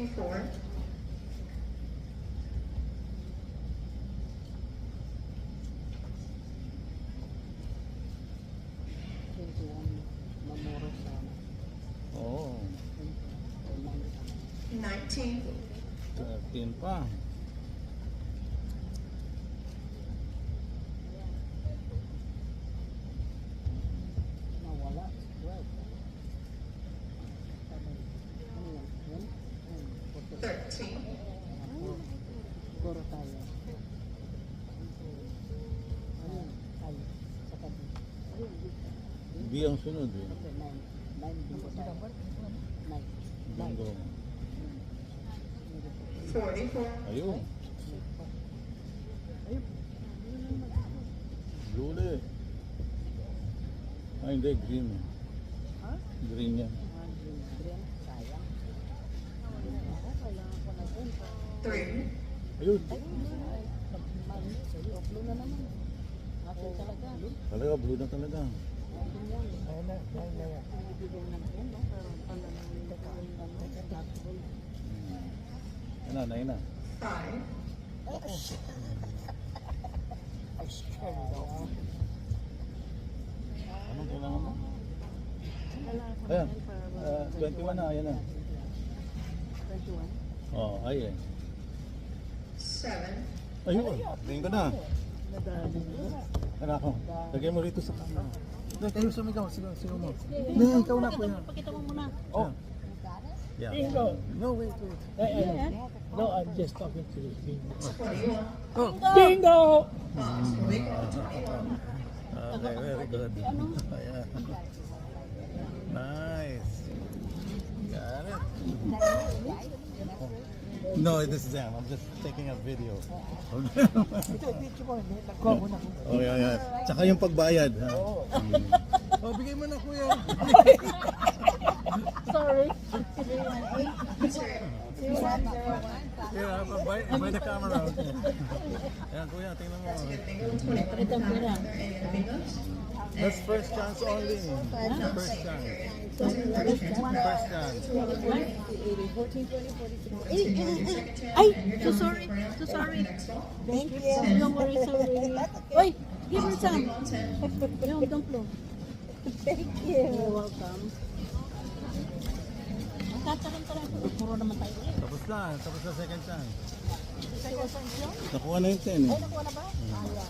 64. Oo. 19. 13 pa. Nawala. 13. Puro tayo. Ayun, tayo. Sa tabi. B ang sunod eh. Okay, 9 bingo tayo. 9. Bingo. 44. Ayun. Blue ulit. Ay hindi, green. Ha? Green yan. Green, sayang. Kailangan ko na din. 3. Ayun. Blue na naman. Akin talaga. Talaga, blue na talaga. Akin yan. Ayun na yan. Ibigay na yan, no? Pero pala nang natural. Ayun na, ayun na. 5. Ay, sure. Anong kailangan mo? Ayan. 21 na, ayan na. 21. Oh, ayun. 7. Ayun. Tingin ko na. Nadali. Ano ako? Lagay mo rito sa camera. Hindi, kayo sumigaw. Sigaw mo. Hindi, ikaw na po yan. Pakita mo muna. Oh. Yeah. Bingo. No, wait. No, I'm just talking to this bingo. 21. Oh. Bingo! Okay, very good. Ayan. Nice. Got it. No, this is them. I'm just taking a video. Ito, picture mo. Nagkuha mo na. Oh, yeah. Tsaka yung pagbayad. Ha? Oh, bigay mo na kuya. Sorry. Yeah, by the camera. Okay. Ayan kuya, tingnan mo. Pakita mo na. That's first chance only. First chance. First chance. 14, 20, 43. Ay! So sorry. So sorry. Thank you. Don't worry, sorry. Oy! Give her some. No, don't blow. Thank you. You're welcome. Tatarin ka lang. Puro naman tayo ulit. Tapos na second chance. Second chance yun? Nakuha na yung 10 eh. Ay, nakuha na ba?